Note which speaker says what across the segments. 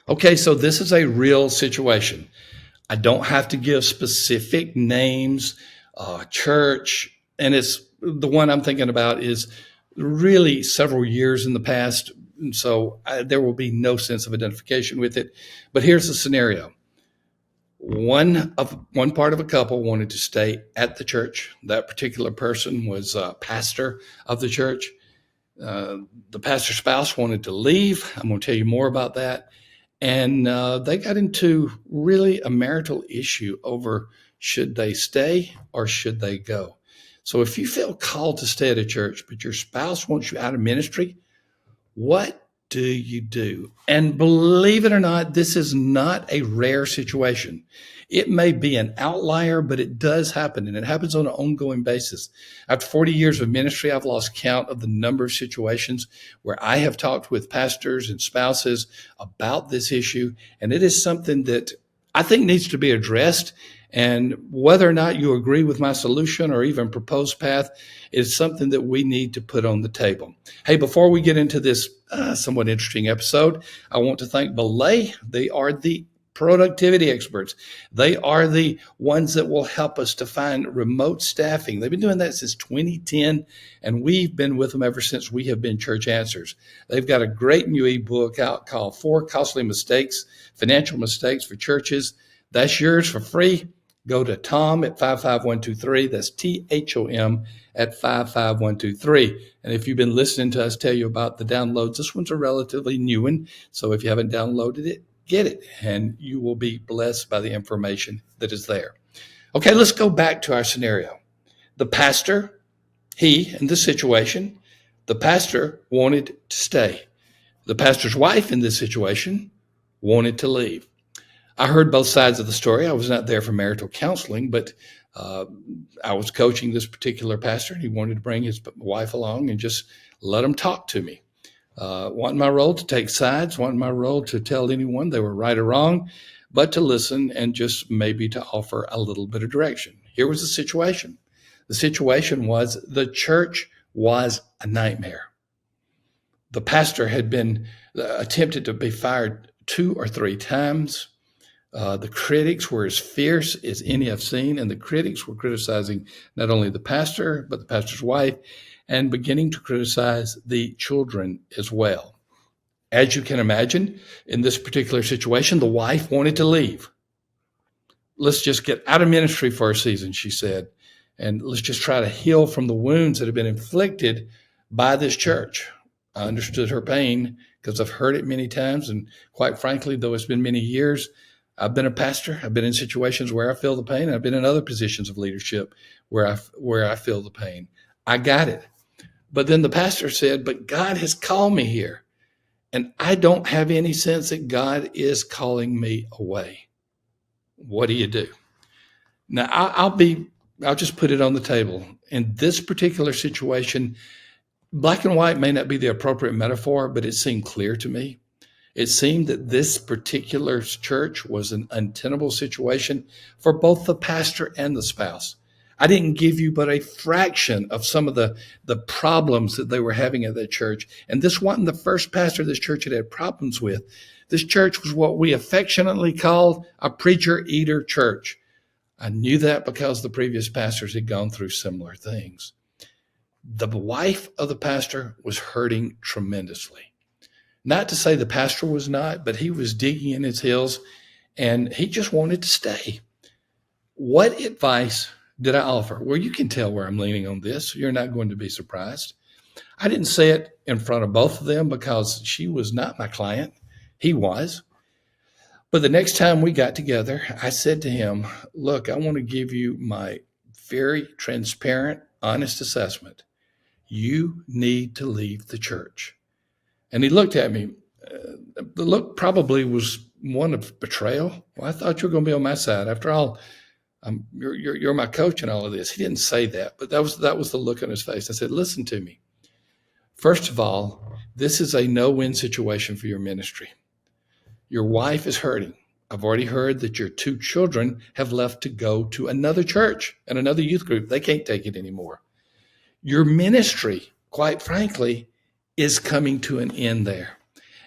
Speaker 1: Okay, so this is a real situation. I don't have to give specific names, church, and it's the one I'm thinking about is really several years in the past. And so there will be no sense of identification with it. But here's the scenario. One part of a couple wanted to stay at the church. That particular person was a pastor of the church. The pastor's spouse wanted to leave. I'm going to tell you more about that. And they got into really a marital issue over should they stay or should they go. So if you feel called to stay at a church, but your spouse wants you out of ministry, what do you do? And believe it or not, this is not a rare situation. It may be an outlier, but it does happen, and it happens on an ongoing basis. After 40 years of ministry, I've lost count of the number of situations where I have talked with pastors and spouses about this issue, and it is something that I think needs to be addressed. And whether or not you agree with my solution or even proposed path is something that we need to put on the table. Hey, before we get into this somewhat interesting episode, I want to thank Belay. They are the productivity experts. They are the ones that will help us to find remote staffing. They've been doing that since 2010, and we've been with them ever since we have been Church Answers. They've got a great new ebook out called Four Costly Mistakes, Financial Mistakes for Churches. That's yours for free. Go to Thom at 55123. That's THOM at 55123. And if you've been listening to us tell you about the downloads, this one's a relatively new one. So if you haven't downloaded it, get it, and you will be blessed by the information that is there. Okay, let's go back to our scenario. The pastor, in this situation, the pastor wanted to stay. The pastor's wife in this situation wanted to leave. I heard both sides of the story. I was not there for marital counseling, but I was coaching this particular pastor, and he wanted to bring his wife along and just let him talk to me. Wasn't my role to take sides, wasn't my role to tell anyone they were right or wrong, but to listen and just maybe to offer a little bit of direction. Here was the situation. The situation was the church was a nightmare. The pastor had been attempted to be fired 2 or 3 times. The critics were as fierce as any I've seen, and the critics were criticizing not only the pastor, but the pastor's wife, and beginning to criticize the children as well. As you can imagine, in this particular situation, the wife wanted to leave. Let's just get out of ministry for a season, she said, and let's just try to heal from the wounds that have been inflicted by this church. I understood her pain because I've heard it many times, and quite frankly, though it's been many years, I've been a pastor. I've been in situations where I feel the pain. I've been in other positions of leadership where I feel the pain. I got it. But then the pastor said, but God has called me here, and I don't have any sense that God is calling me away. What do you do? Now, I'll just put it on the table. In this particular situation, black and white may not be the appropriate metaphor, but it seemed clear to me. It seemed that this particular church was an untenable situation for both the pastor and the spouse. I didn't give you but a fraction of some of the problems that they were having at that church. And this wasn't the first pastor this church had problems with. This church was what we affectionately called a preacher-eater church. I knew that because the previous pastors had gone through similar things. The wife of the pastor was hurting tremendously. Not to say the pastor was not, but he was digging in his heels, and he just wanted to stay. What advice did I offer? Well, you can tell where I'm leaning on this. You're not going to be surprised. I didn't say it in front of both of them because she was not my client. He was. But the next time we got together, I said to him, look, I want to give you my very transparent, honest assessment. You need to leave the church. And he looked at me. The look probably was one of betrayal. Well, I thought you were going to be on my side. After all, you're my coach in all of this. He didn't say that, but that was the look on his face. I said, listen to me. First of all, this is a no-win situation for your ministry. Your wife is hurting. I've already heard that your 2 children have left to go to another church and another youth group. They can't take it anymore. Your ministry, quite frankly, is coming to an end there.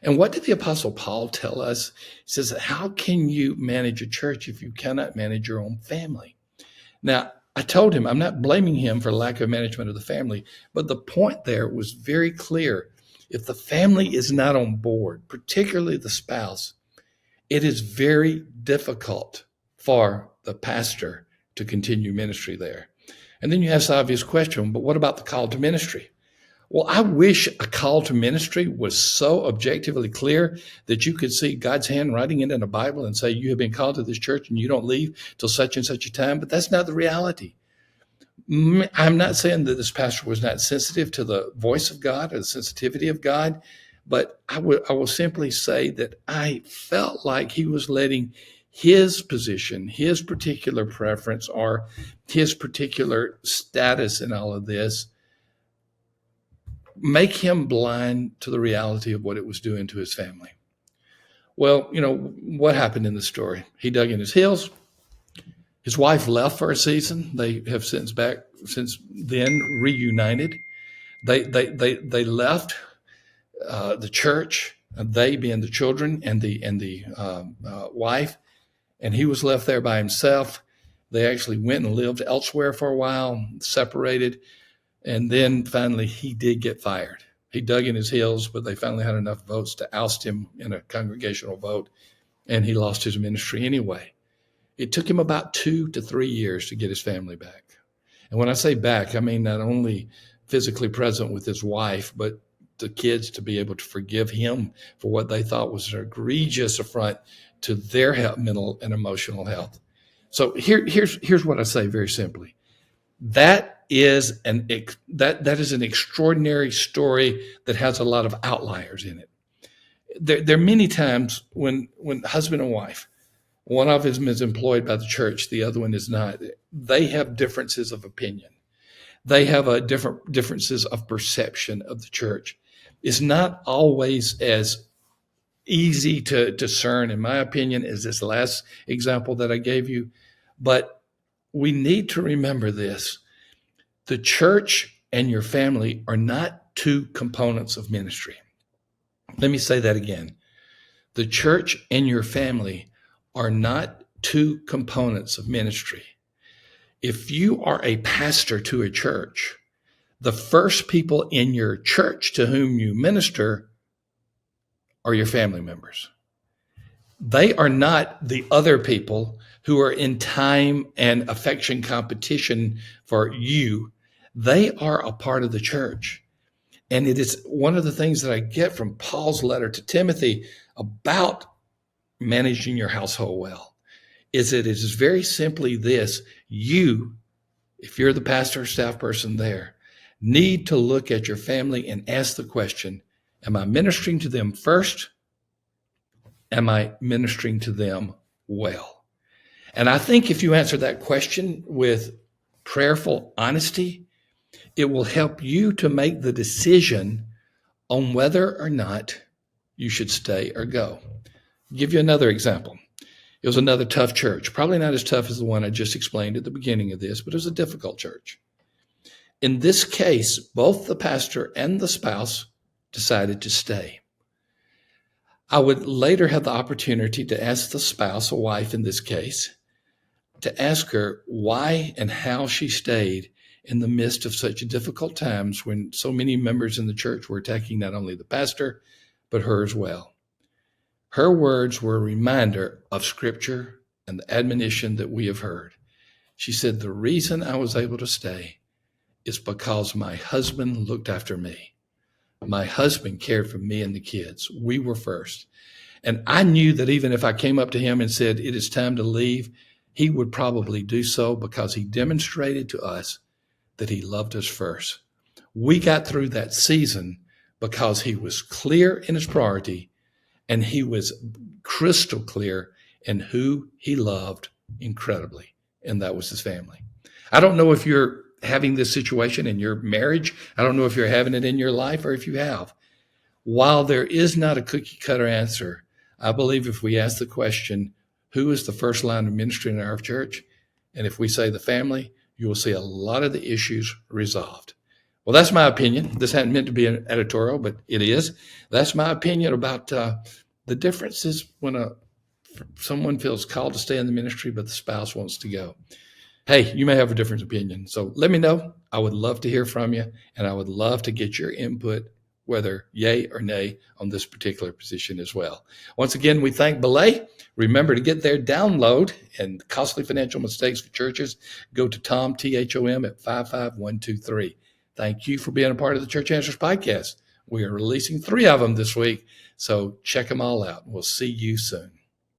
Speaker 1: And what did the Apostle Paul tell us? He says, how can you manage a church if you cannot manage your own family? Now, I told him I'm not blaming him for lack of management of the family, but the point there was very clear. If the family is not on board, particularly the spouse, it is very difficult for the pastor to continue ministry there. And then you ask the obvious question, but what about the call to ministry? Well, I wish a call to ministry was so objectively clear that you could see God's hand writing it in the Bible and say, you have been called to this church and you don't leave till such and such a time. But that's not the reality. I'm not saying that this pastor was not sensitive to the voice of God or the sensitivity of God, but I will simply say that I felt like he was letting his position, his particular preference, or his particular status in all of this make him blind to the reality of what it was doing to his family. Well, what happened in the story? He dug in his heels. His wife left for a season. They have since then reunited. They left the church, they being the children and the wife, and he was left there by himself. They actually went and lived elsewhere for a while, separated. And then finally, he did get fired. He dug in his heels, but they finally had enough votes to oust him in a congregational vote, and he lost his ministry anyway. It took him about 2 to 3 years to get his family back. And when I say back, I mean not only physically present with his wife, but the kids to be able to forgive him for what they thought was an egregious affront to their health, mental and emotional health. So here's what I say very simply. That is an extraordinary story that has a lot of outliers in it. There are many times when husband and wife, one of them is employed by the church, the other one is not. They have differences of opinion. They have differences of perception of the church. It's not always as easy to discern, in my opinion, as this last example that I gave you. But we need to remember this. The church and your family are not two components of ministry. Let me say that again. The church and your family are not two components of ministry. If you are a pastor to a church, the first people in your church to whom you minister are your family members. They are not the other people who are in time and affection competition for you. They are a part of the church. And it is one of the things that I get from Paul's letter to Timothy about managing your household well, is that it is very simply this. You, if you're the pastor or staff person there, need to look at your family and ask the question, am I ministering to them first? Am I ministering to them well? And I think if you answer that question with prayerful honesty, it will help you to make the decision on whether or not you should stay or go. I'll give you another example. It was another tough church, probably not as tough as the one I just explained at the beginning of this, but it was a difficult church. In this case, both the pastor and the spouse decided to stay. I would later have the opportunity to ask the spouse, a wife in this case, to ask her why and how she stayed in the midst of such difficult times when so many members in the church were attacking not only the pastor, but her as well. Her words were a reminder of Scripture and the admonition that we have heard. She said, the reason I was able to stay is because my husband looked after me. My husband cared for me and the kids. We were first. And I knew that even if I came up to him and said, it is time to leave, he would probably do so because he demonstrated to us that he loved us first. We got through that season because he was clear in his priority and he was crystal clear in who he loved incredibly, and that was his family. I don't know if you're having this situation in your marriage. I don't know if you're having it in your life or if you have. While there is not a cookie cutter answer, I believe if we ask the question, who is the first line of ministry in our church? And if we say the family, you will see a lot of the issues resolved. Well, that's my opinion. This hadn't meant to be an editorial, but it is. That's my opinion about the differences when someone feels called to stay in the ministry, but the spouse wants to go. Hey, you may have a different opinion. So let me know. I would love to hear from you, and I would love to get your input, whether yay or nay, on this particular position as well. Once again, we thank Belay. Remember to get their download and costly financial mistakes for churches. Go to Thom, Thom, at 55123. Thank you for being a part of the Church Answers podcast. We are releasing 3 of them this week, so check them all out. We'll see you soon.